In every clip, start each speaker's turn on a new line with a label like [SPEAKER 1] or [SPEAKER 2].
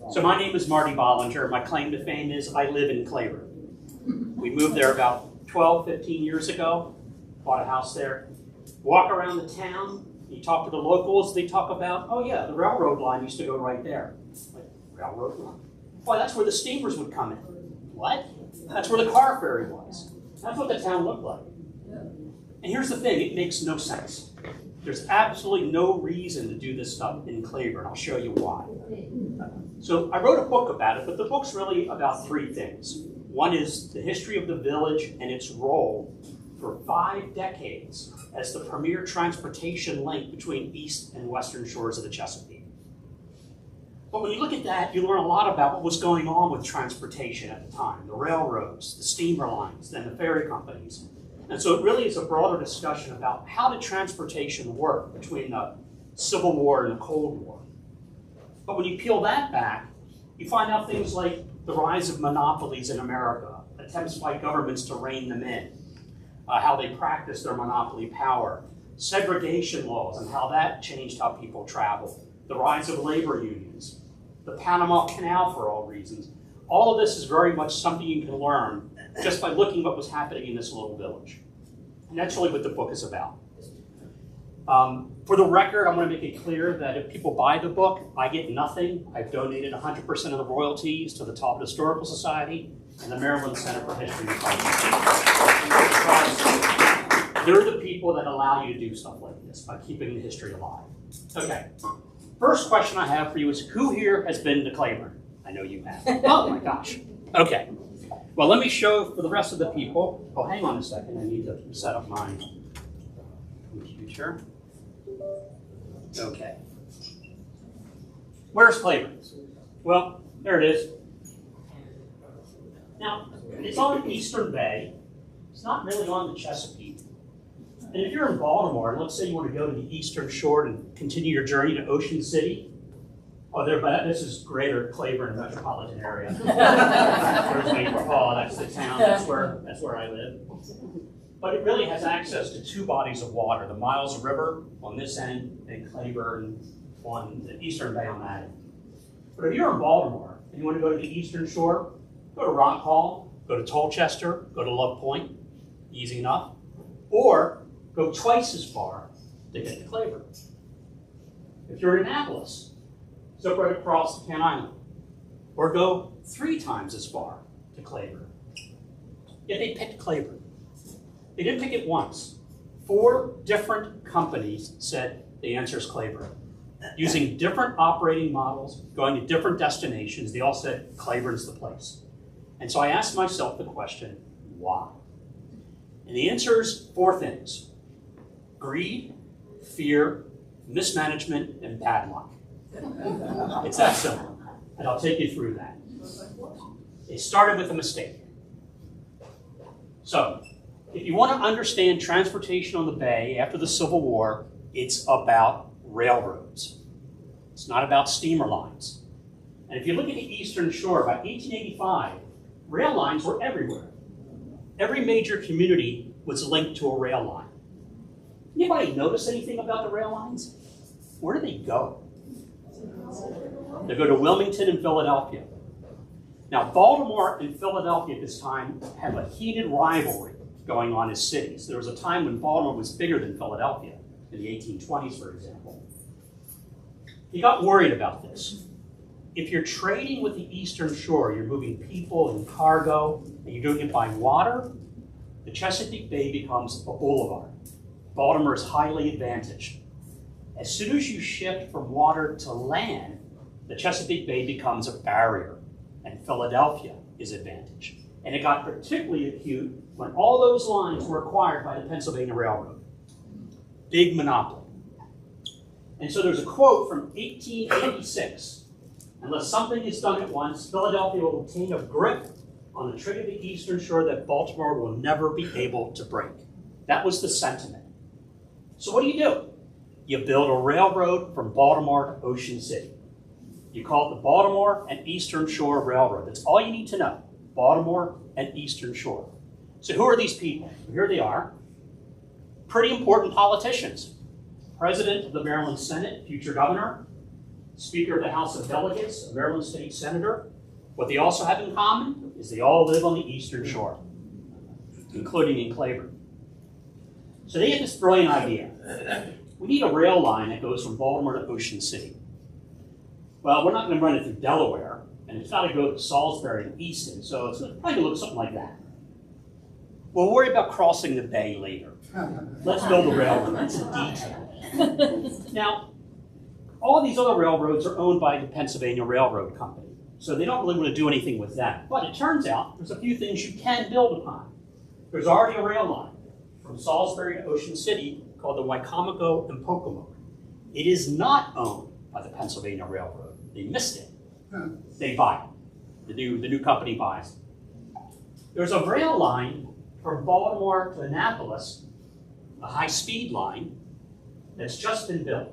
[SPEAKER 1] So my name is Marty Bollinger. My claim to fame is I live in Claiborne. We moved there about 12, 15 years ago, bought a house there. Walk around the town, you talk to the locals, they talk about, oh yeah, the railroad line used to go right there. Like, railroad line? Why, that's where the steamers would come in. What? That's where the car ferry was. That's what the town looked like. And here's the thing, it makes no sense. There's absolutely no reason to do this stuff in Claiborne. I'll show you why. So I wrote a book about it, but the book's really about three things. One is the history of the village and its role for 5 decades as the premier transportation link between east and western shores of the Chesapeake. But when you look at that, you learn a lot about what was going on with transportation at the time, the railroads, the steamer lines, then the ferry companies. And so it really is a broader discussion about how did transportation work between the Civil War and the Cold War. But when you peel that back, you find out things like the rise of monopolies in America, attempts by governments to rein them in, how they practiced their monopoly power, segregation laws and how that changed how people travel, the rise of labor unions, the Panama Canal for all reasons. All of this is very much something you can learn just by looking at what was happening in this little village. And that's really what the book is about. For the record, I want to make it clear that if people buy the book, I get nothing. I've donated 100% of the royalties to the Talbot Historical Society and the Maryland Center for History and Culture. They're the people that allow you to do stuff like this by keeping the history alive. Okay, first question I have for you is who here has been to Claiborne? I know you have. Oh my gosh. Okay. Well, let me show for the rest of the people. Oh, hang on a second. I need to set up my computer. Okay. Where's Claiborne? Well, there it is. Now, it's on Eastern Bay. It's not really on the Chesapeake. And if you're in Baltimore, and let's say you want to go to the Eastern Shore and continue your journey to Ocean City, this is greater Claiborne metropolitan area. There's Maple Hall, that's the town, that's where I live. But it really has access to 2 bodies of water, the Miles River on this end and Claiborne on the Eastern Bay on that end. But if you're in Baltimore and you want to go to the Eastern Shore, go to Rock Hall, go to Tolchester, go to Love Point, easy enough, or go twice as far to get to Claiborne. If you're in Annapolis, step right across to Kent Island, or go 3 times as far to Claiborne. Yet they picked Claiborne. They didn't pick it once. 4 different companies said the answer is Claiborne. Using different operating models, going to different destinations, they all said Claiborne's the place. And so I asked myself the question, why? And the answer is 4 things: greed, fear, mismanagement, and bad luck. It's that simple, and I'll take you through that. It started with a mistake. So, if you want to understand transportation on the bay after the Civil War, it's about railroads. It's not about steamer lines. And if you look at the Eastern Shore, by 1885, rail lines were everywhere. Every major community was linked to a rail line. Anybody notice anything about the rail lines? Where do they go? They go to Wilmington and Philadelphia. Now, Baltimore and Philadelphia at this time have a heated rivalry going on as cities. There was a time when Baltimore was bigger than Philadelphia, in the 1820s, for example. He got worried about this. If you're trading with the Eastern Shore, you're moving people and cargo, and you're doing it by water, the Chesapeake Bay becomes a boulevard. Baltimore is highly advantaged. As soon as you shift from water to land, the Chesapeake Bay becomes a barrier, and Philadelphia is advantaged. And it got particularly acute when all those lines were acquired by the Pennsylvania Railroad. Big monopoly. And so there's a quote from 1886. Unless something is done at once, Philadelphia will obtain a grip on the trade of the Eastern Shore that Baltimore will never be able to break. That was the sentiment. So what do? You build a railroad from Baltimore to Ocean City. You call it the Baltimore and Eastern Shore Railroad. That's all you need to know. Baltimore and Eastern Shore. So who are these people? Here they are. Pretty important politicians. President of the Maryland Senate, future governor. Speaker of the House of Delegates, a Maryland State Senator. What they also have in common is they all live on the Eastern Shore, including in Claiborne. So they had this brilliant idea. We need a rail line that goes from Baltimore to Ocean City. Well, we're not going to run it through Delaware, and it's got to go to Salisbury and Easton, so it's probably going to look something like that. We'll worry about crossing the bay later. Let's build a railroad. That's a detail. Now, all these other railroads are owned by the Pennsylvania Railroad Company, so they don't really want to do anything with that. But it turns out there's a few things you can build upon. There's already a rail line from Salisbury to Ocean City called the Wicomico and Pocomoke. It is not owned by the Pennsylvania Railroad. They missed it. They buy it. The new company buys it. There's a rail line from Baltimore to Annapolis, a high-speed line that's just been built.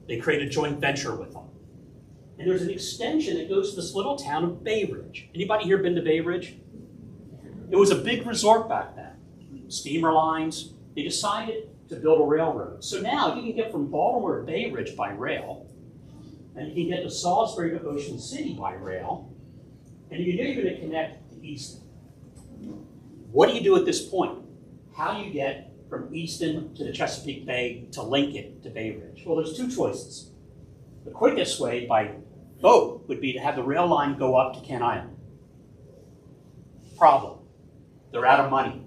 [SPEAKER 1] They created a joint venture with them. And there's an extension that goes to this little town of Bay Ridge. Anybody here been to Bay Ridge? It was a big resort back then. Steamer lines. They decided to build a railroad. So now you can get from Baltimore to Bay Ridge by rail, and you can get to Salisbury to Ocean City by rail, and you know you're going to connect to Easton. What do you do at this point? How do you get from Easton to the Chesapeake Bay to link it to Bay Ridge? Well, there's two choices. The quickest way by boat would be to have the rail line go up to Kent Island. Problem, they're out of money.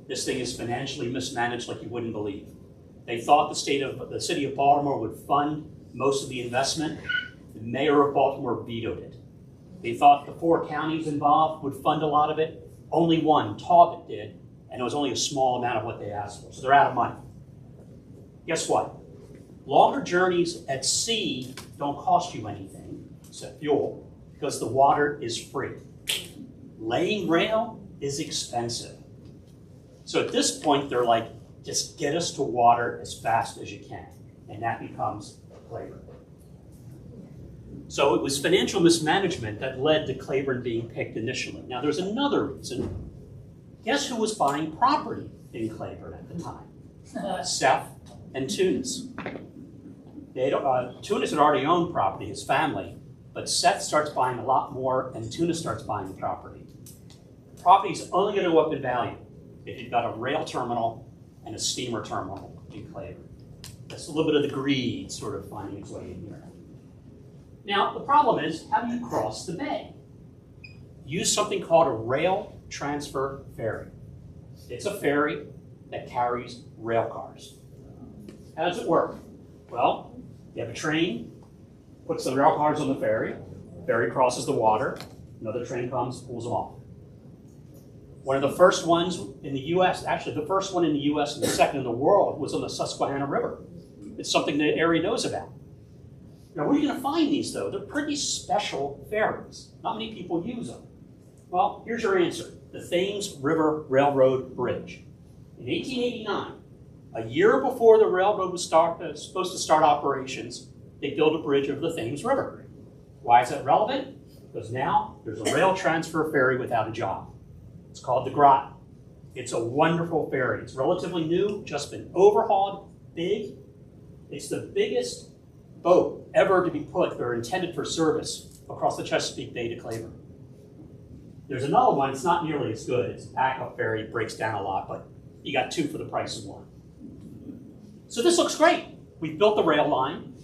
[SPEAKER 1] This thing is financially mismanaged like you wouldn't believe. They thought the city of Baltimore would fund most of the investment. The mayor of Baltimore vetoed it. They thought the 4 counties involved would fund a lot of it. Only one, Talbot, did, and it was only a small amount of what they asked for, so they're out of money. Guess what? Longer journeys at sea don't cost you anything, except fuel, because the water is free. Laying rail is expensive. So at this point, they're like, just get us to water as fast as you can, and that becomes Claiborne. So it was financial mismanagement that led to Claiborne being picked initially. Now there's another reason. Guess who was buying property in Claiborne at the time? Seth and Tunis. Tunis had already owned property, his family, but Seth starts buying a lot more and Tunis starts buying the property. The property is only going to go up in value if you've got a rail terminal and a steamer terminal in Claiborne. That's a little bit of the greed sort of finding its way in here. Now, the problem is, how do you cross the bay? Use something called a rail transfer ferry. It's a ferry that carries rail cars. How does it work? Well, you have a train, puts the rail cars on the ferry crosses the water, another train comes, pulls them off. One of the first ones in the U.S., actually the first one in the U.S. and the second in the world, was on the Susquehanna River. It's something the area knows about. Now, where are you going to find these, though? They're pretty special ferries. Not many people use them. Well, here's your answer. The Thames River Railroad Bridge. In 1889, a year before the railroad was supposed to start operations, they built a bridge over the Thames River. Why is that relevant? Because now there's a rail transfer ferry without a job. It's called the Groton. It's a wonderful ferry. It's relatively new, just been overhauled, big. It's the biggest boat ever to be put or intended for service across the Chesapeake Bay to Claiborne. There's another one, it's not nearly as good. It's a backup ferry, it breaks down a lot, but you got 2 for the price of 1. So this looks great. We've built the rail line.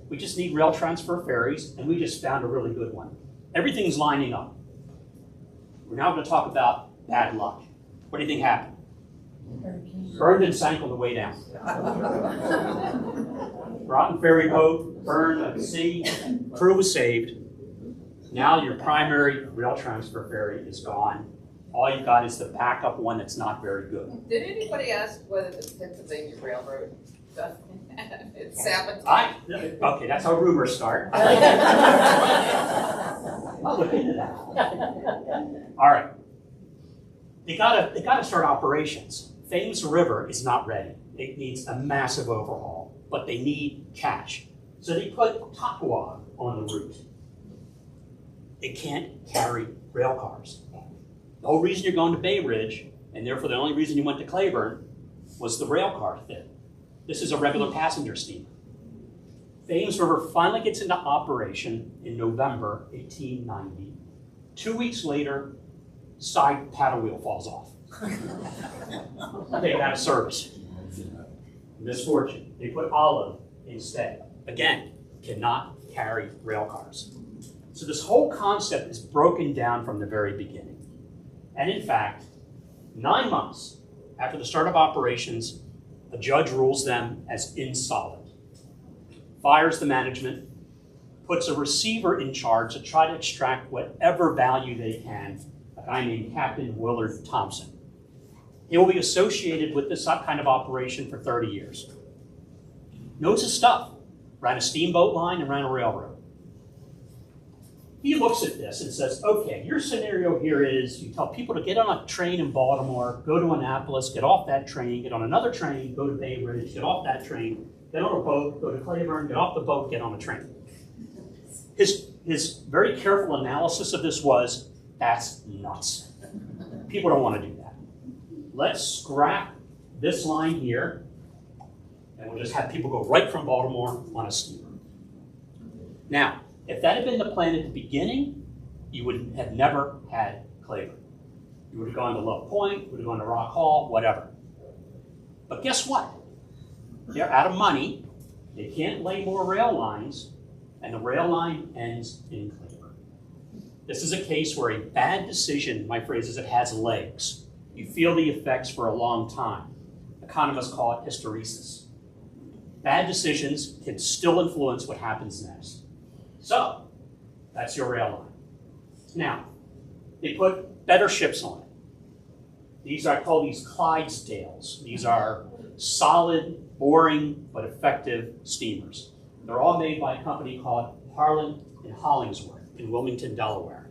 [SPEAKER 1] We just need rail transfer ferries, and we just found a really good one. Everything's lining up. We're now going to talk about bad luck. What do you think happened? Burned and sank on the way down. Rotten ferry boat, burned at sea, crew was saved. Now your primary rail transfer ferry is gone. All you've got is the backup one that's not very good.
[SPEAKER 2] Did anybody ask whether the Pennsylvania Railroad does it's sabotage?
[SPEAKER 1] Okay, that's how rumors start. I'll look into that. All right. They gotta start operations. Thames River is not ready. It needs a massive overhaul, but they need cash. So they put Toccoa on the route. It can't carry rail cars. The whole reason you're going to Bay Ridge, and therefore the only reason you went to Claiborne, was the rail car thing. This is a regular passenger steamer. Thames River finally gets into operation in November 1890. 2 weeks later, side paddle wheel falls off. Taken out of service. Misfortune. They put olive instead. Again, cannot carry rail cars. So this whole concept is broken down from the very beginning. And in fact, 9 months after the start of operations, a judge rules them as insolvent, fires the management, puts a receiver in charge to try to extract whatever value they can, a guy named Captain Willard Thompson. He will be associated with this kind of operation for 30 years. Knows his stuff, ran a steamboat line and ran a railroad. He looks at this and says, okay, your scenario here is you tell people to get on a train in Baltimore, go to Annapolis, get off that train, get on another train, go to Bay Ridge, get off that train, get on a boat, go to Claiborne, get off the boat, get on a train. His very careful analysis of this was, that's nuts. People don't want to do that. Let's scrap this line here, and we'll just have people go right from Baltimore on a steamer. Now, if that had been the plan at the beginning, you would have never had Claiborne. You would have gone to Love Point, you would have gone to Rock Hall, whatever. But guess what? They're out of money, they can't lay more rail lines, and the rail line ends in Claiborne. This is a case where a bad decision, my phrase is, it has legs. You feel the effects for a long time. Economists call it hysteresis. Bad decisions can still influence what happens next. So, that's your rail line. Now, they put better ships on it. These are called these Clydesdales. These are solid, boring, but effective steamers. They're all made by a company called Harlan and Hollingsworth in Wilmington, Delaware.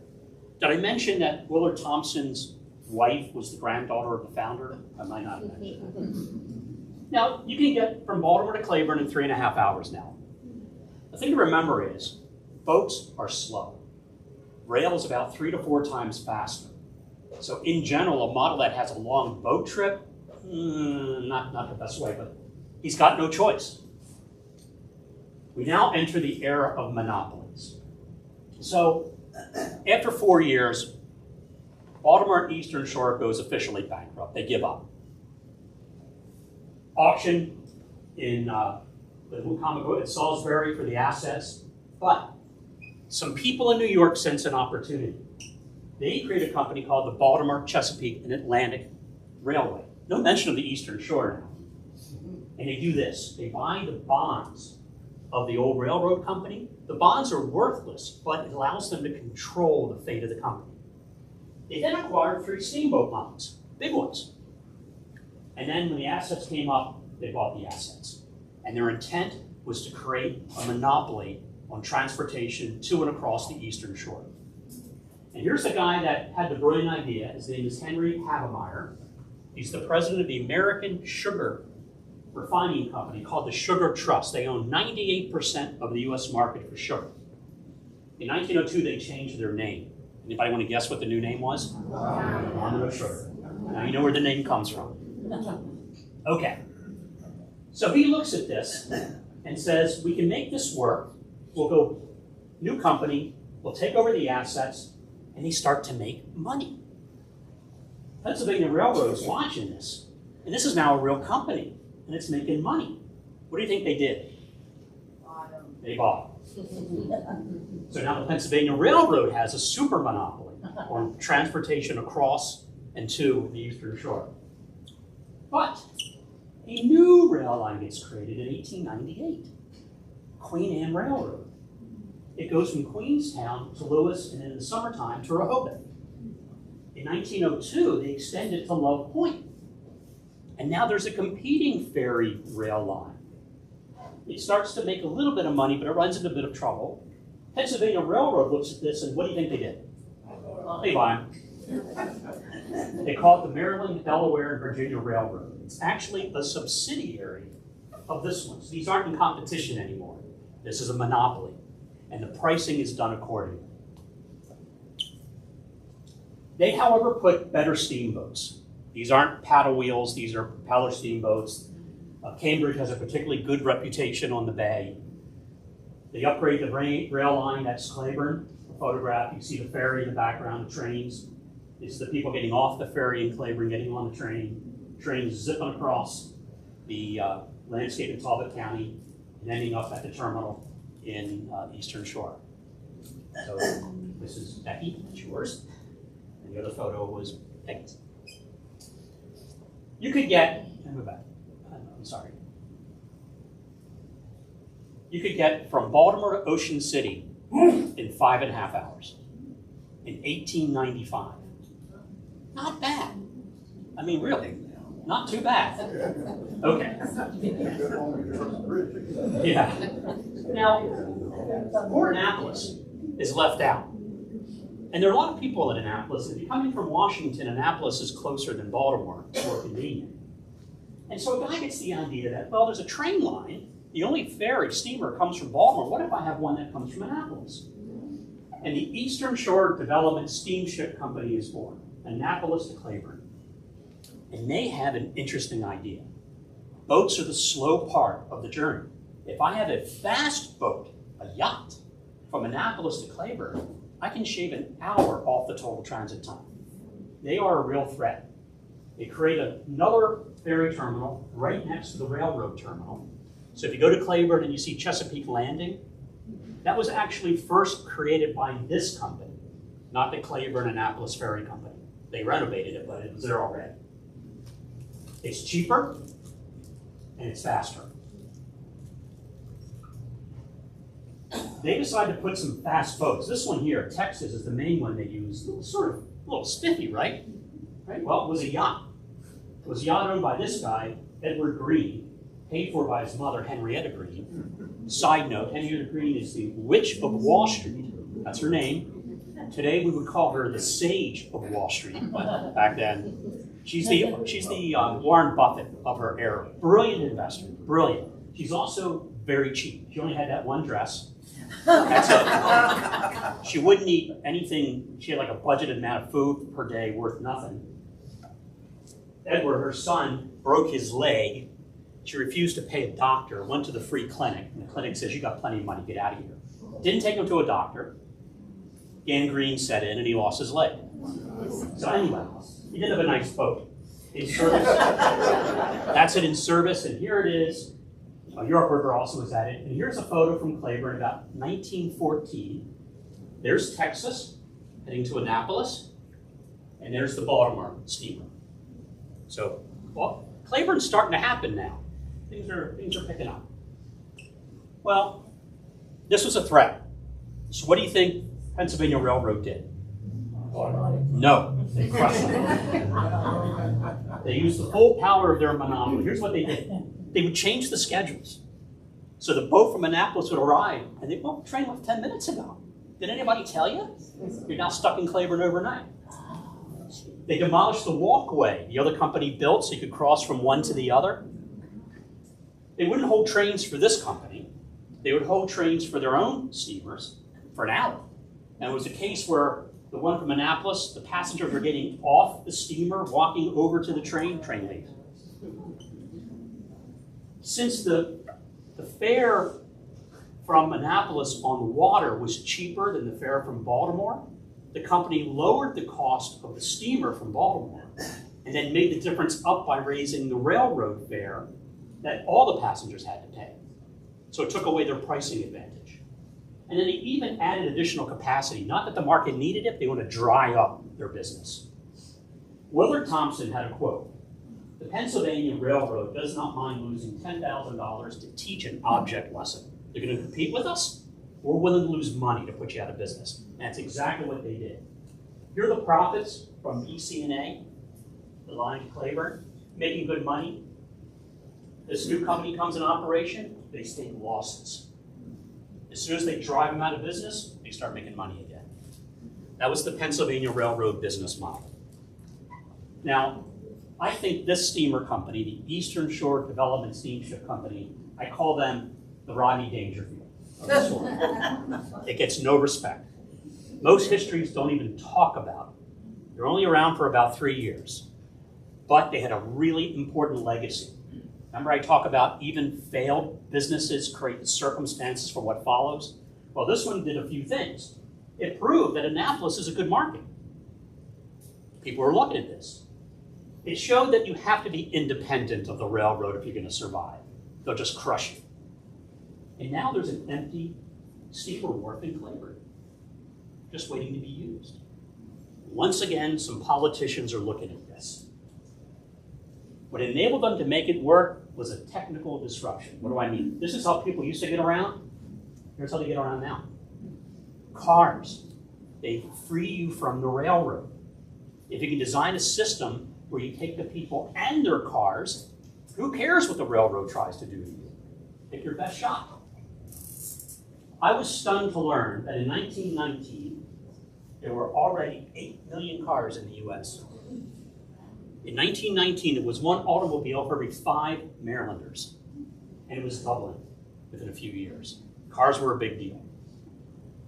[SPEAKER 1] Did I mention that Willard Thompson's wife was the granddaughter of the founder? I might not have mentioned. Now, you can get from Baltimore to Claiborne in 3.5 hours now. The thing to remember is, boats are slow. Rail is about 3 to 4 times faster. So in general, a model that has a long boat trip, not the best way, but he's got no choice. We now enter the era of monopolies. So after 4 years, Baltimore and Eastern Shore goes officially bankrupt. They give up. Auction in the Mucomago at Salisbury for the assets, but some people in New York sense an opportunity. They create a company called the Baltimore, Chesapeake, and Atlantic Railway. No mention of the Eastern Shore now. And they do this. They buy the bonds of the old railroad company. The bonds are worthless, but it allows them to control the fate of the company. They then acquired 3 steamboat lines, big ones. And then when the assets came up, they bought the assets. And their intent was to create a monopoly on transportation to and across the Eastern Shore. And here's the guy that had the brilliant idea. His name is Henry Havemeyer. He's the president of the American Sugar Refining Company called the Sugar Trust. They own 98% of the U.S. market for sugar. In 1902, they changed their name. Anybody want to guess what the new name was? Monroe Sugar. Now you know where the name comes from. Okay. So he looks at this and says, we can make this work. We'll go, new company, we'll take over the assets, and they start to make money. Pennsylvania Railroad is watching this, and this is now a real company, and it's making money. What do you think they did? They bought. So now the Pennsylvania Railroad has a super monopoly on transportation across and to the Eastern Shore. But a new rail line gets created in 1898, Queen Anne Railroad. It goes from Queenstown to Lewis and in the summertime to Rehoboth. In 1902, they extend it to Love Point. And now there's a competing ferry rail line. It starts to make a little bit of money, but it runs into a bit of trouble. Pennsylvania Railroad looks at this, and what do you think they did? They buy them. They call it the Maryland, Delaware, and Virginia Railroad. It's actually a subsidiary of this one. So these aren't in competition anymore. This is a monopoly, and the pricing is done accordingly. They, however, put better steamboats. These aren't paddle wheels, these are propeller steamboats. Cambridge has a particularly good reputation on the bay. They upgrade the rail line, that's Claiborne. The photograph, you see the ferry in the background, the trains. It's the people getting off the ferry in Claiborne, getting on the train. Trains zipping across the landscape in Talbot County and ending up at the terminal in Eastern Shore. So this is Becky, that's yours. And the other photo was Peggy's. You could get, I'm sorry. You could get from Baltimore to Ocean City in 5.5 hours in 1895. Not bad. I mean, really, not too bad. Okay. Yeah. Now, poor Annapolis is left out. And there are a lot of people in Annapolis. If you're coming from Washington, Annapolis is closer than Baltimore, more convenient. And so a guy gets the idea that, well, there's a train line. The only ferry steamer comes from Baltimore. What if I have one that comes from Annapolis? And the Eastern Shore Development Steamship Company is born, Annapolis to Claiborne. And they have an interesting idea. Boats are the slow part of the journey. If I have a fast boat, a yacht, from Annapolis to Claiborne, I can shave an hour off the total transit time. They are a real threat. They create another ferry terminal right next to the railroad terminal. So if you go to Claiborne and you see Chesapeake Landing, that was actually first created by this company, not the Claiborne Annapolis Ferry Company. They renovated it, but it was there already. It's cheaper and it's faster. They decided to put some fast boats. This one here, Texas, is the main one they use. Sort of a little spiffy, right? Well, it was a yacht. It was a yacht owned by this guy, Edward Green, paid for by his mother, Henrietta Green. Side note, Henrietta Green is the Witch of Wall Street. That's her name. Today we would call her the Sage of Wall Street, but back then, she's the Warren Buffett of her era. Brilliant investor, brilliant. She's also very cheap. She only had that one dress. That's it. She wouldn't eat anything. She had like a budgeted amount of food per day worth nothing. Edward, her son, broke his leg. She refused to pay a doctor, went to the free clinic, and the clinic says, you got plenty of money, get out of here. Didn't take him to a doctor. Gangrene set in and he lost his leg. So anyway, he did have a nice boat. In service. That's it in service, and here it is. York River also was at it. And here's a photo from Claiborne about 1914. There's Texas heading to Annapolis, and there's the Baltimore steamer. So, well, Claiborne's starting to happen now. Things are picking up. Well, this was a threat. So what do you think Pennsylvania Railroad did? No, they crushed it. They used the full power of their monopoly. Here's what they did. They would change the schedules. So the boat from Annapolis would arrive, and they'd, well, the train left 10 minutes ago. Did anybody tell you? You're now stuck in Claiborne overnight. They demolished the walkway the other company built so you could cross from one to the other. They wouldn't hold trains for this company. They would hold trains for their own steamers for an hour. And it was a case where the one from Annapolis, the passengers were getting off the steamer, walking over to the train leaves. Since the fare from Annapolis on water was cheaper than the fare from Baltimore, the company lowered the cost of the steamer from Baltimore and then made the difference up by raising the railroad fare that all the passengers had to pay. So it took away their pricing advantage. And then they even added additional capacity. Not that the market needed it, they want to dry up their business. Willard Thompson had a quote. The Pennsylvania Railroad does not mind losing $10,000 to teach an object lesson. They're going to compete with us. We're willing to lose money to put you out of business. And that's exactly what they did. Here are the profits from EC&A, the line to Claiborne, making good money. This new company comes in operation, they state losses. As soon as they drive them out of business, they start making money again. That was the Pennsylvania Railroad business model. Now, I think this steamer company, the Eastern Shore Development Steamship Company, I call them the Rodney Dangerfield of the story. It gets no respect. Most histories don't even talk about it. They're only around for about 3 years. But they had a really important legacy. Remember I talk about even failed businesses create the circumstances for what follows? Well, this one did a few things. It proved that Annapolis is a good market. People are looking at this. It showed that you have to be independent of the railroad if you're going to survive. They'll just crush you. And now there's an empty steamer wharf in Claiborne, just waiting to be used. Once again, some politicians are looking at this. What enabled them to make it work was a technical disruption. What do I mean? This is how people used to get around. Here's how they get around now. Cars. They free you from the railroad. If you can design a system where you take the people and their cars, who cares what the railroad tries to do to you? Pick your best shot. I was stunned to learn that in 1919, there were already 8 million cars in the US. In 1919, it was one automobile for every 5 Marylanders, and it was doubling within a few years. Cars were a big deal.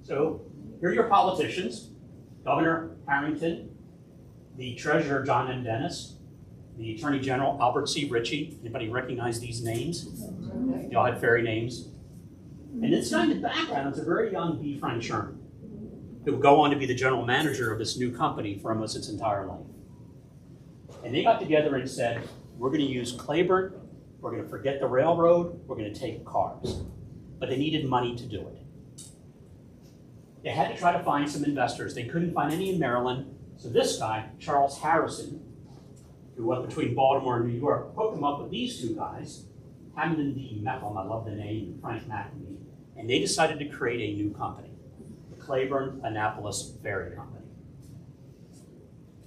[SPEAKER 1] So here are your politicians: Governor Harrington, the Treasurer John M. Dennis, the Attorney General Albert C. Ritchie. Anybody recognize these names? They all had fairy names. And this guy in the background is a very young B. Frank Sherman, who would go on to be the general manager of this new company for almost its entire life. And they got together and said, we're going to use Claiborne, we're going to forget the railroad, we're going to take cars. But they needed money to do it. They had to try to find some investors. They couldn't find any in Maryland, so this guy, Charles Harrison, who went between Baltimore and New York, hooked them up with these two guys, Hamilton D. Meckham, I love the name, and Frank McNamee, and they decided to create a new company, the Claiborne Annapolis Ferry Company.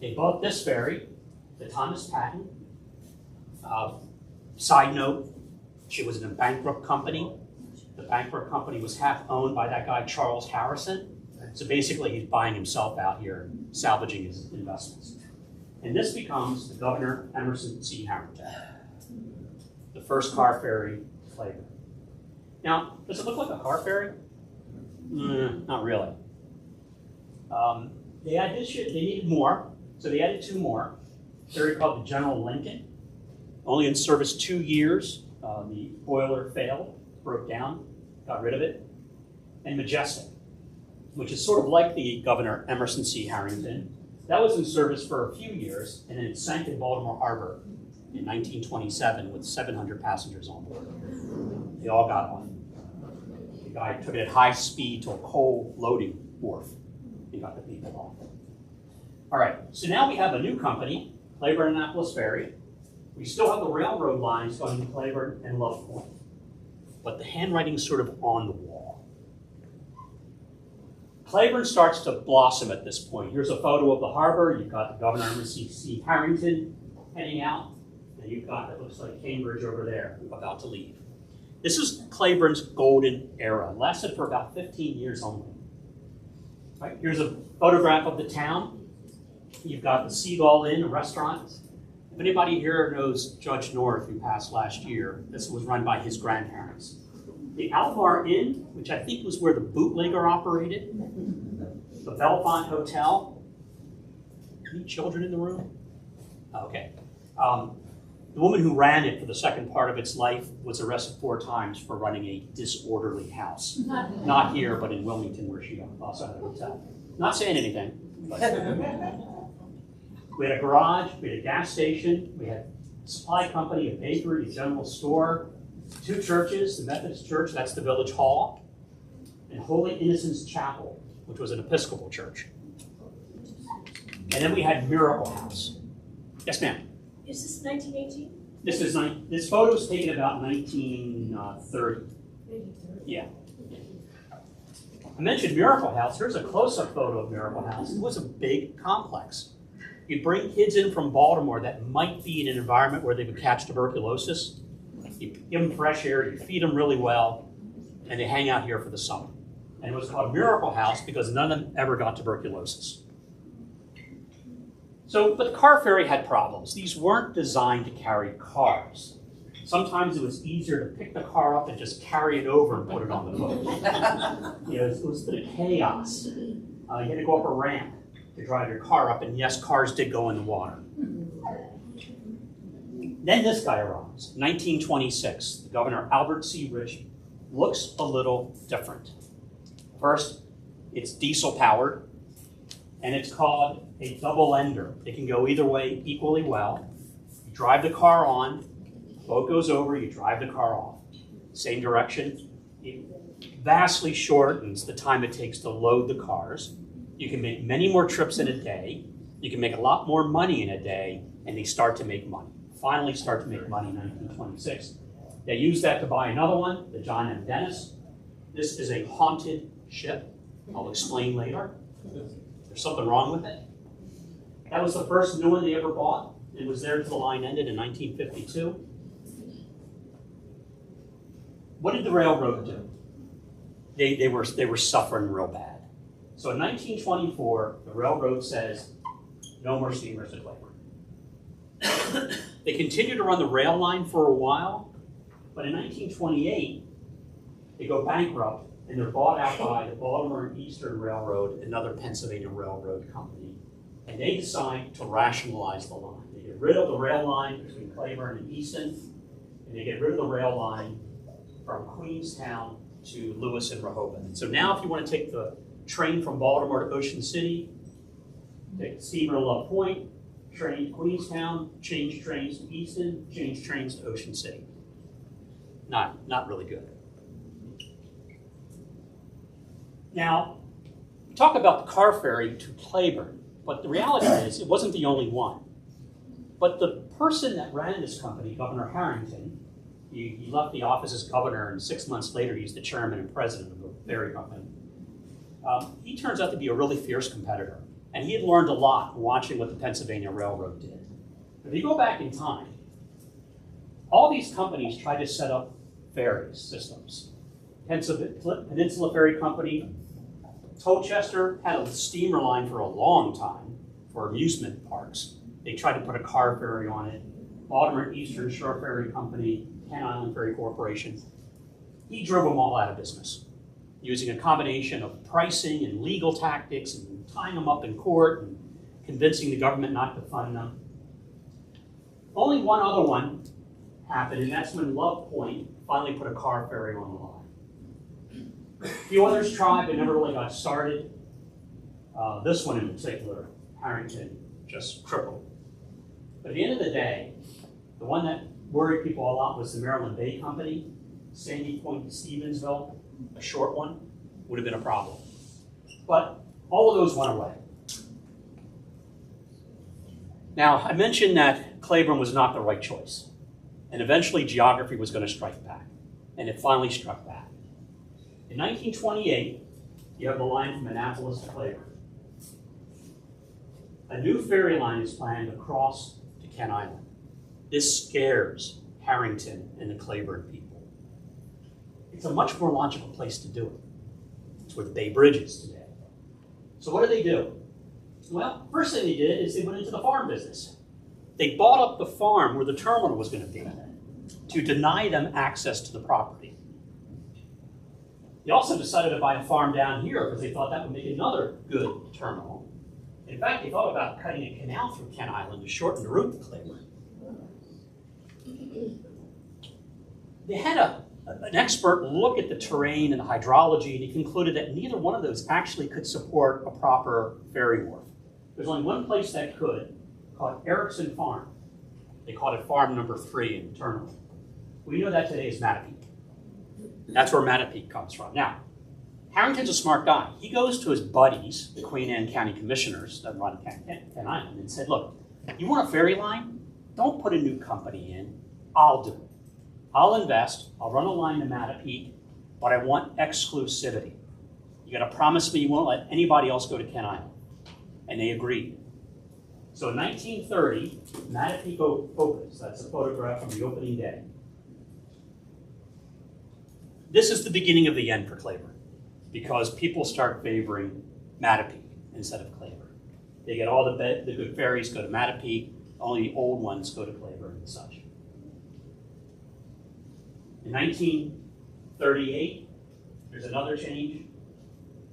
[SPEAKER 1] They bought this ferry, the Thomas Patton. Side note, she was in a bankrupt company. The bankrupt company was half owned by that guy, Charles Harrison. So basically, he's buying himself out here and salvaging his investments. And this becomes the Governor Emerson C. Harrington, the first car ferry to Claiborne. Now, does it look like a car ferry? Not really. They needed more, so they added 2 more. A ferry called the General Lincoln, only in service 2 years. The boiler failed, broke down, got rid of it. And Majestic, which is sort of like the Governor Emerson C. Harrington. That was in service for a few years, and then it sank in Baltimore Harbor in 1927 with 700 passengers on board. They all got off. The guy took it at high speed to a coal loading wharf and got the people off. All right, so now we have a new company, Claiborne Annapolis Ferry. We still have the railroad lines going to Claiborne and Love Point, but the handwriting's sort of on the wall. Claiborne starts to blossom at this point. Here's a photo of the harbor. You've got the Governor Emerson C. Harrington heading out, and you've got, it looks like Cambridge over there, about to leave. This is Claiborne's golden era. It lasted for about 15 years only. Right, here's a photograph of the town. You've got the Seagull Inn, a restaurant. If anybody here knows Judge North, who passed last year, this was run by his grandparents. The Alvar Inn, which I think was where the bootlegger operated. The Belfont Hotel. Any children in the room? Okay. The woman who ran it for the second part of its life was arrested 4 times for running a disorderly house. Not here, but in Wilmington, where she also had a hotel. Not saying anything. But we had a garage, we had a gas station, we had a supply company, a bakery, a general store, 2 churches, the Methodist Church, that's the Village Hall, and Holy Innocents Chapel, which was an Episcopal church. And then we had Miracle House. Yes, ma'am?
[SPEAKER 3] Is this 1918?
[SPEAKER 1] This photo was taken about 1930. Yeah. I mentioned Miracle House. Here's a close-up photo of Miracle House. It was a big complex. You'd bring kids in from Baltimore that might be in an environment where they would catch tuberculosis. You give them fresh air, you feed them really well, and they hang out here for the summer. And it was called Miracle House because none of them ever got tuberculosis. So, but the car ferry had problems. These weren't designed to carry cars. Sometimes it was easier to pick the car up and just carry it over and put it on the boat. It was a bit of chaos. You had to go up a ramp to drive your car up, and yes, cars did go in the water. Then this guy arrives, 1926. The governor, Albert C. Rich, looks a little different. First, it's diesel powered, and it's called a double ender. It can go either way equally well. You drive the car on, boat goes over, you drive the car off. Same direction. It vastly shortens the time it takes to load the cars. You can make many more trips in a day. You can make a lot more money in a day, and they start to make money. Finally start to make money in 1926. They use that to buy another one, the John M. Dennis. This is a haunted ship. I'll explain later. There's something wrong with it. That was the first new one they ever bought. It was there until the line ended in 1952. What did the railroad do? They were suffering real bad. So in 1924, the railroad says, no more steamers to Claiborne. They continued to run the rail line for a while, but in 1928, they go bankrupt and they're bought out by the Baltimore and Eastern Railroad, another Pennsylvania railroad company, and they decide to rationalize the line. They get rid of the rail line between Claiborne and Easton, and they get rid of the rail line from Queenstown to Lewis and Rehoboth. And so now if you want to take the train from Baltimore to Ocean City, take the steamer to Love Point, train to Queenstown, change trains to Easton, change trains to Ocean City. Not really good. Now, we talk about the car ferry to Claiborne, but the reality is it wasn't the only one. But the person that ran this company, Governor Harrington, he left the office as governor, and 6 months later he's the chairman and president of the ferry company. He turns out to be a really fierce competitor, and he had learned a lot watching what the Pennsylvania Railroad did. If you go back in time, all these companies tried to set up ferry systems. Peninsula Ferry Company, Colchester had a steamer line for a long time for amusement parks. They tried to put a car ferry on it. Baltimore Eastern Shore Ferry Company, Penn Island Ferry Corporation. He drove them all out of business using a combination of pricing and legal tactics and tying them up in court and convincing the government not to fund them. Only one other one happened, and that's when Love Point finally put a car ferry on the line. A few others tried, but never really got started. This one in particular, Harrington, just crippled. But at the end of the day, the one that worried people a lot was the Maryland Bay Company. Sandy Point to Stevensville, a short one, would have been a problem. But all of those went away. Now, I mentioned that Claiborne was not the right choice. And eventually geography was going to strike back. And it finally struck back. In 1928, you have the line from Annapolis to Claiborne. A new ferry line is planned across to Kent Island. This scares Harrington and the Claiborne people. It's a much more logical place to do it. It's where the Bay Bridge is today. So what do? Well, first thing they did is they went into the farm business. They bought up the farm where the terminal was going to be to deny them access to the property. They also decided to buy a farm down here because they thought that would make another good terminal. In fact, they thought about cutting a canal through Kent Island to shorten the route to Claiborne. They had an expert look at the terrain and the hydrology, and he concluded that neither one of those actually could support a proper ferry wharf. There's only one place that could, called Erickson Farm. They called it Farm Number 3 in the terminal. We know that today is Mattapique. That's where Mattapique comes from. Now, Harrington's a smart guy. He goes to his buddies, the Queen Anne County Commissioners that run Kent Island, and said, look, you want a ferry line? Don't put a new company in. I'll do it. I'll invest. I'll run a line to Mattapique, but I want exclusivity. You got to promise me you won't let anybody else go to Kent Island. And they agreed. So in 1930, Mattapique opens. That's a photograph from the opening day. This is the beginning of the end for Claiborne, because people start favoring Mattapique instead of Claiborne. They get all the good ferries go to Mattapique, only the old ones go to Claiborne and such. In 1938, there's another change.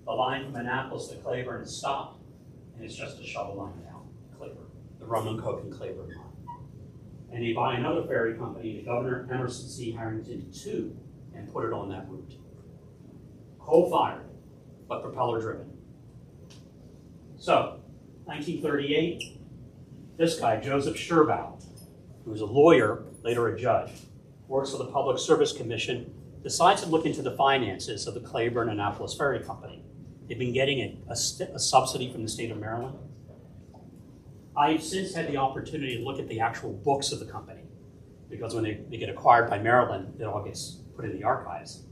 [SPEAKER 1] The line from Annapolis to Claiborne is stopped, and it's just a shuttle line down Claiborne, the Rum and Coke and Claiborne line. and they buy another ferry company, the Governor Emerson C. Harrington II, and put it on that route. Coal-fired, but propeller-driven. So, 1938, this guy, Joseph Scherbaugh, who was a lawyer, later a judge, works for the Public Service Commission, decides to look into the finances of the Claiborne Annapolis Ferry Company. They've been getting a subsidy from the state of Maryland. I've since had the opportunity to look at the actual books of the company, because when they get acquired by Maryland, it all gets put in the archives.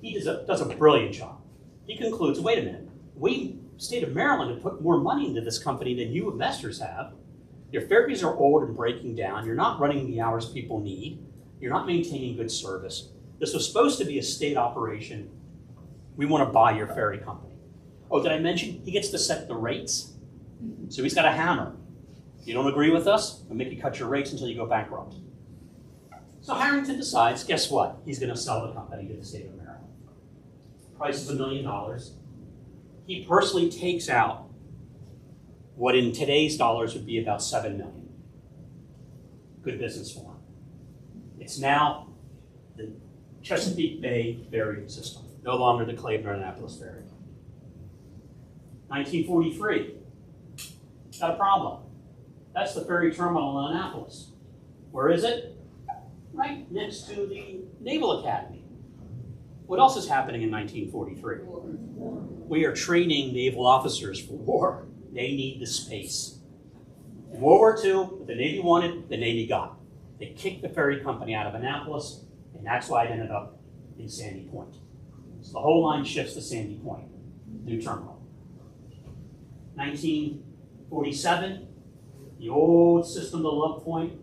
[SPEAKER 1] He does a brilliant job. He concludes, wait a minute, we, state of Maryland, have put more money into this company than you investors have. Your ferries are old and breaking down. You're not running the hours people need. You're not maintaining good service. This was supposed to be a state operation. We want to buy your ferry company. Oh, did I mention he gets to set the rates? So he's got a hammer. You don't agree with us? We'll make you cut your rates until you go bankrupt. So Harrington decides, guess what? He's going to sell the company to the state of Maryland. Price is $1 million. He personally takes out what in today's dollars would be about $7 million. Good business for him. It's now the Chesapeake Bay ferry system, no longer the Claiborne Annapolis ferry. 1943, got a problem. That's the ferry terminal in Annapolis. Where is it? Right next to the Naval Academy. What else is happening in 1943? We are training naval officers for war. They need the space. In World War II, what the Navy wanted, the Navy got. They kicked the ferry company out of Annapolis, and that's why it ended up in Sandy Point. So the whole line shifts to Sandy Point, new terminal. 1947, the old system to Love Point,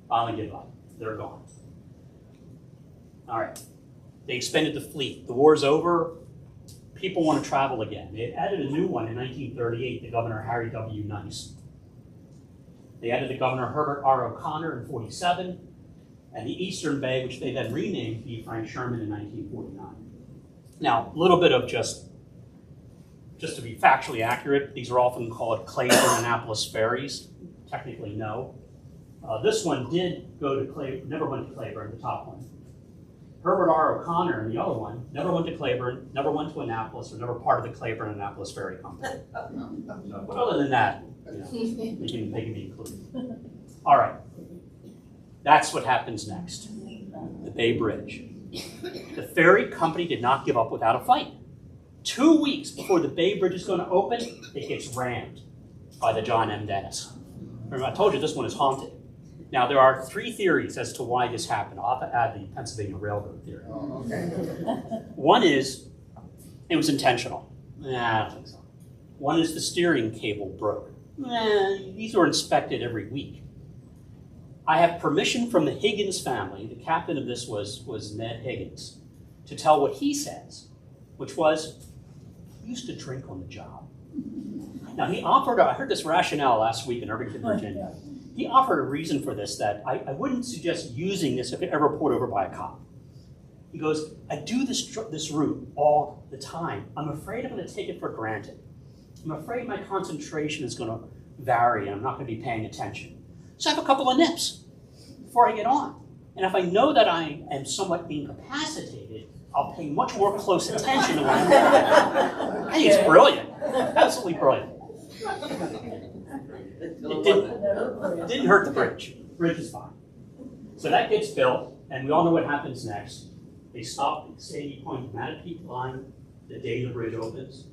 [SPEAKER 1] finally give up. They're gone. All right. They expanded the fleet. The war's over. People want to travel again. They added a new one in 1938, the Governor Harry W. Nice. They added the Governor Herbert R. O'Connor in 47, and the Eastern Bay, which they then renamed B. Frank Sherman in 1949. Now, a little bit of just to be factually accurate, these are often called Claiborne Annapolis ferries. Technically, no. This one did go to Claiborne, never went to Claiborne, the top one. Herbert R. O'Connor and the other one never went to Claiborne, never went to Annapolis, or never part of the Claiborne Annapolis Ferry Company. So, but other than that, you know, they can be included. All right. That's what happens next. The Bay Bridge. The ferry company did not give up without a fight. 2 weeks before the Bay Bridge is going to open, it gets rammed by the John M. Dennis. Remember, I told you this one is haunted. Now, there are 3 theories as to why this happened. I'll have to add the Pennsylvania Railroad theory.
[SPEAKER 2] Oh, okay.
[SPEAKER 1] One is, it was intentional. I don't think so. One is the steering cable broke. These were inspected every week. I have permission from the Higgins family, the captain of this was Ned Higgins, to tell what he says, which was, he used to drink on the job. Now, he offered, I heard this rationale last week in Irvington, Virginia. He offered a reason for this that I wouldn't suggest using this if it ever pulled over by a cop. He goes, I do this route all the time. I'm afraid I'm going to take it for granted. I'm afraid my concentration is going to vary and I'm not going to be paying attention. So I have a couple of nips before I get on. And if I know that I am somewhat incapacitated, I'll pay much more close attention to what I'm doing. I think it's brilliant. Absolutely brilliant. It didn't hurt the bridge. The bridge is fine. So that gets built, and we all know what happens next. They stop the Sandy Point Mattapique line the day the bridge opens.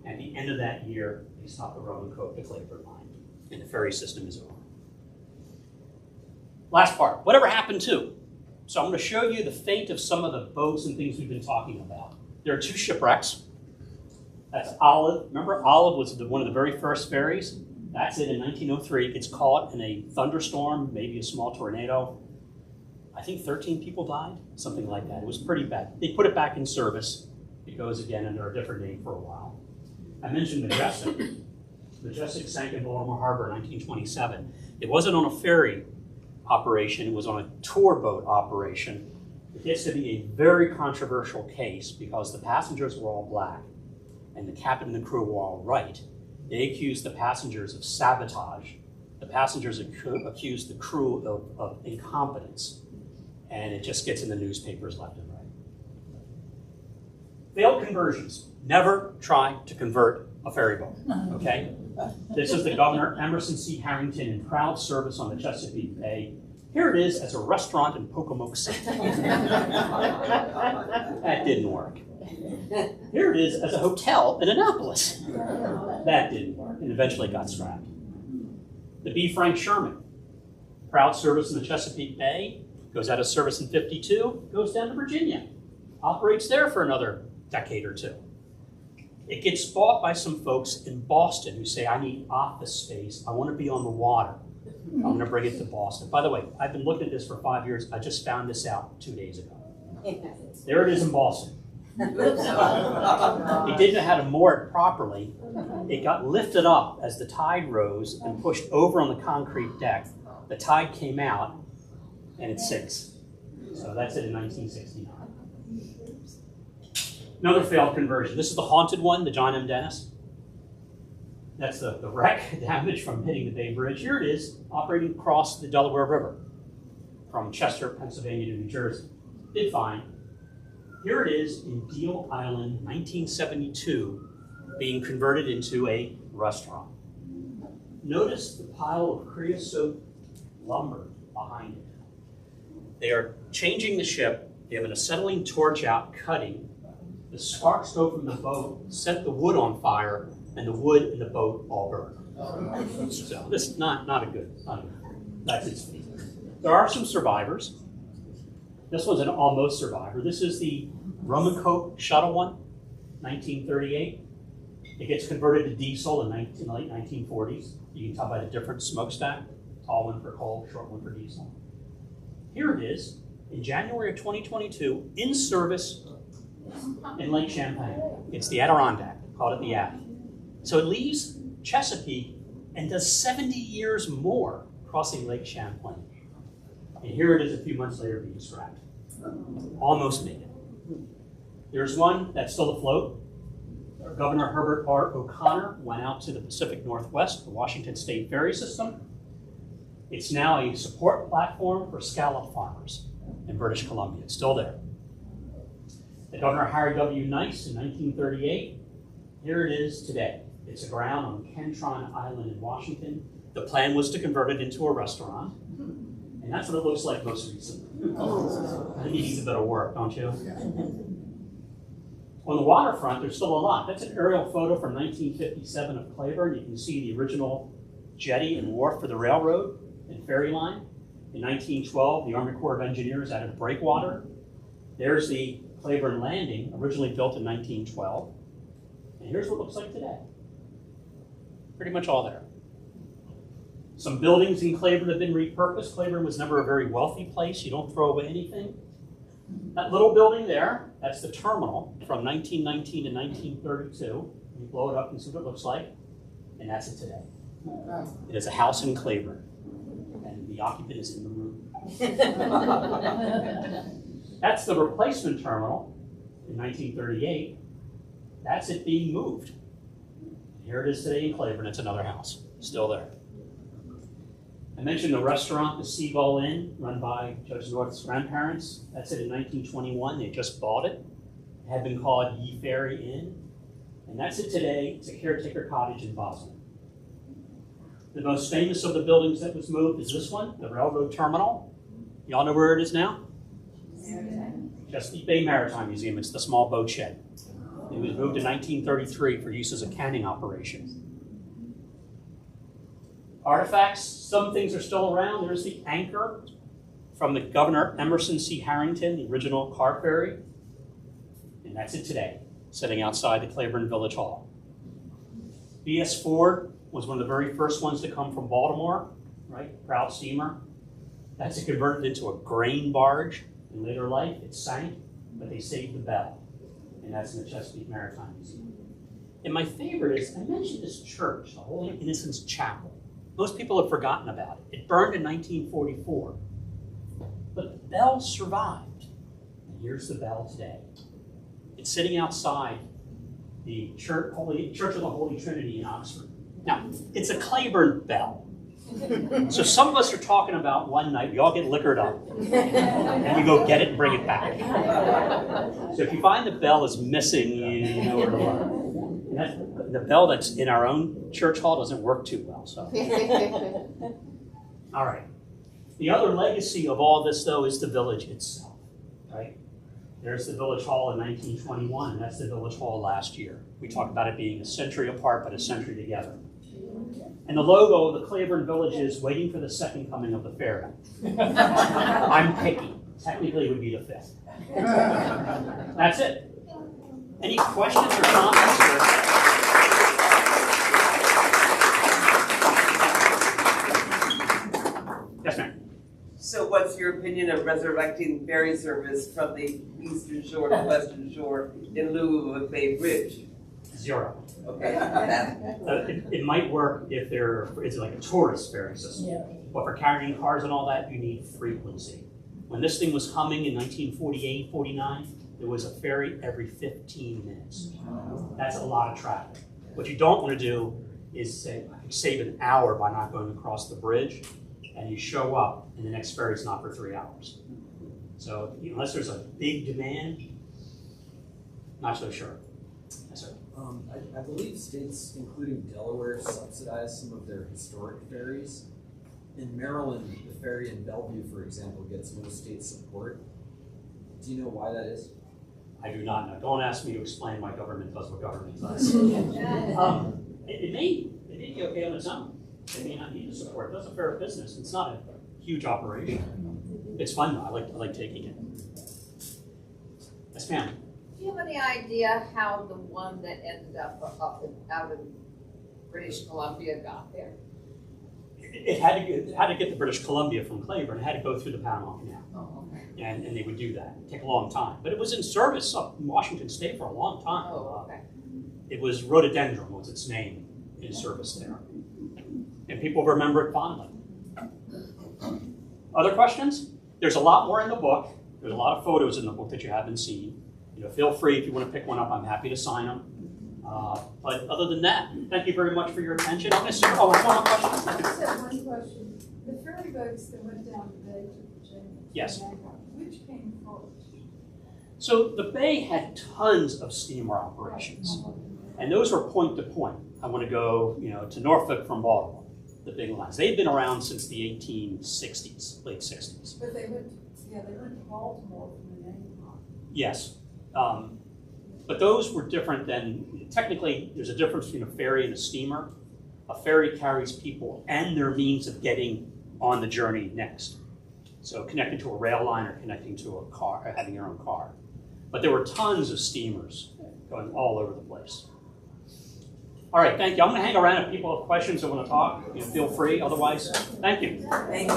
[SPEAKER 1] At the end of that year, they stop the Roman Cove to Claiborne line, and the ferry system is over. Last part, whatever happened to? So I'm going to show you the fate of some of the boats and things we've been talking about. There are 2 shipwrecks. That's Olive. Remember, Olive was one of the very first ferries. That's it in 1903. It gets caught in a thunderstorm, maybe a small tornado. I think 13 people died, something like that. It was pretty bad. They put it back in service. It goes again under a different name for a while. I mentioned Majestic. Majestic sank in Baltimore Harbor in 1927. It wasn't on a ferry operation. It was on a tour boat operation. It gets to be a very controversial case because the passengers were all black and the captain and the crew were all white. They accused the passengers of sabotage the passengers accuse the crew of incompetence, and it just gets in the newspapers left and right. Failed conversions. Never try to convert a ferry boat, okay? This is the Governor Emerson C. Harrington in proud service on the Chesapeake Bay. Here it is as a restaurant in Pocomoke City. That didn't work. Here it is as a hotel in Annapolis. That didn't work and eventually got scrapped. The B. Frank Sherman, proud service in the Chesapeake Bay, goes out of service in '52, goes down to Virginia, operates there for another decade or two. It gets bought by some folks in Boston who say, I need office space, I want to be on the water. I'm going to bring it to Boston. By the way, I've been looking at this for 5 years. I just found this out 2 days ago. There it is in Boston. He didn't know how to moor it properly. It got lifted up as the tide rose and pushed over on the concrete deck. The tide came out and it sinks. So that's it in 1969. Another failed conversion. This is the haunted one, the John M. Dennis. That's the wreck damage from hitting the Bay Bridge. Here it is, operating across the Delaware River from Chester, Pennsylvania to New Jersey. Did fine. Here it is in Deal Island, 1972, being converted into a restaurant. Notice the pile of creosote lumber behind it. They are changing the ship. They have an acetylene torch out cutting. The sparks go from the boat, set the wood on fire, and the wood in the boat all burn. So this is not a good thing. That's its fate. There are some survivors. This one's an almost survivor. This is the Romancoke shuttle one, 1938. It gets converted to diesel in the late 1940s. You can tell by the different smokestack. Tall one for coal, short one for diesel. Here it is in January of 2022, in service in Lake Champlain. It's the Adirondack, called it the Ad. So it leaves Chesapeake and does 70 years more crossing Lake Champlain. And here it is a few months later being scrapped. Almost made it. There's one that's still afloat. Governor Herbert R. O'Connor went out to the Pacific Northwest, the Washington State Ferry System. It's now a support platform for scallop farmers in British Columbia. It's still there. The Governor Harry W. Nice in 1938. Here it is today. It's aground on Kentron Island in Washington. The plan was to convert it into a restaurant. And that's what it looks like most recently. I think it needs a bit of work, don't you? On the waterfront, there's still a lot. That's an aerial photo from 1957 of Claiborne. You can see the original jetty and wharf for the railroad and ferry line. In 1912, the Army Corps of Engineers added breakwater. There's the Claiborne Landing, originally built in 1912. And here's what it looks like today. Pretty much all there. Some buildings in Claiborne have been repurposed. Claiborne was never a very wealthy place. You don't throw away anything. That little building there, that's the terminal from 1919 to 1932. You blow it up and see what it looks like. And that's it today. It is a house in Claiborne. And the occupant is in the room. That's the replacement terminal in 1938. That's it being moved. Here it is today in Claiborne. It's another house, still there. I mentioned the restaurant, the Seagull Inn, run by Judge North's grandparents. That's it in 1921. They just bought it. It had been called Ye Ferry Inn. And that's it today. It's a caretaker cottage in Boston. The most famous of the buildings that was moved is this one, the railroad terminal. Y'all know where it is now? Chesapeake Bay Maritime Museum. It's the small boat shed. It was moved in 1933 for use as a canning operation. Artifacts, some things are still around. There's the anchor from the Governor Emerson C. Harrington, the original car ferry. And that's it today, sitting outside the Claiborne Village Hall. B.S. Ford was one of the very first ones to come from Baltimore, right? Proud steamer. That's converted into a grain barge. In later life, it sank, but they saved the bell. And that's in the Chesapeake Maritime Museum. And my favorite is, I mentioned this church, the Holy Innocents Chapel. Most people have forgotten about it. It burned in 1944. But the bell survived. And here's the bell today. It's sitting outside the Church of the Holy Trinity in Oxford. Now, it's a Claiborne bell. So some of us are talking about one night, we all get liquored up, and we go get it and bring it back. So if you find the bell is missing, you know where to look. The bell that's in our own church hall doesn't work too well, so. All right. The other legacy of all this, though, is the village itself, right? There's the village hall in 1921, and that's the village hall last year. We talk about it being a century apart, but a century together. And the logo of the Claiborne Village is waiting for the second coming of the fairy. I'm picky. Technically, it would be the fifth. That's it. Any questions or comments? Yes, ma'am.
[SPEAKER 4] So what's your opinion of resurrecting ferry service from the eastern shore to western shore in lieu of a bay bridge?
[SPEAKER 1] 0.
[SPEAKER 4] Okay.
[SPEAKER 1] It might work if it's like a tourist ferry system.
[SPEAKER 3] Yeah.
[SPEAKER 1] But for carrying cars and all that, you need frequency. When this thing was coming in 1948, 49, there was a ferry every 15 minutes. That's a lot of traffic. What you don't want to do is say, I could save an hour by not going across the bridge, and you show up, and the next ferry's not for 3 hours. So unless there's a big demand, not so sure. Yes, sir.
[SPEAKER 5] I believe states, including Delaware, subsidize some of their historic ferries. In Maryland, the ferry in Bellevue, for example, gets no state support. Do you know why that is?
[SPEAKER 1] I do not know. Don't ask me to explain why government does what government does. It may be okay on its own. They may not need the support. That's a fair business. It's not a huge operation. It's fun though. I like taking it. Yes, ma'am.
[SPEAKER 2] Do you have any idea how the one that ended up out in British Columbia got there?
[SPEAKER 1] It had to get to British Columbia from Claiborne. It had to go through the Panama Canal.
[SPEAKER 2] Oh, okay.
[SPEAKER 1] And they would do that. It'd take a long time. But it was in service up in Washington State for a long time.
[SPEAKER 2] Oh, okay.
[SPEAKER 1] It was Rhododendron was its name in service there. And people remember it fondly. Other questions? There's a lot more in the book. There's a lot of photos in the book that you haven't seen. Feel free if you want to pick one up. I'm happy to sign them. But other than that, thank you very much for your attention. I'm going to one more question.
[SPEAKER 6] I just have one question. The ferry boats that went down the bay to Virginia.
[SPEAKER 1] Yes.
[SPEAKER 6] Which came first?
[SPEAKER 1] So the Bay had tons of steamer operations, and those were point to point. I want to go, to Norfolk from Baltimore, the big lines. They've been around since the 1860s, late 60s.
[SPEAKER 6] But they went to Baltimore from the main line.
[SPEAKER 1] Yes. But those were different than, technically, there's a difference between a ferry and a steamer. A ferry carries people and their means of getting on the journey next. So connecting to a rail line or connecting to a car, or having your own car. But there were tons of steamers going all over the place. All right, thank you. I'm going to hang around if people have questions or want to talk. Feel free. Otherwise, thank you.
[SPEAKER 4] Thank you.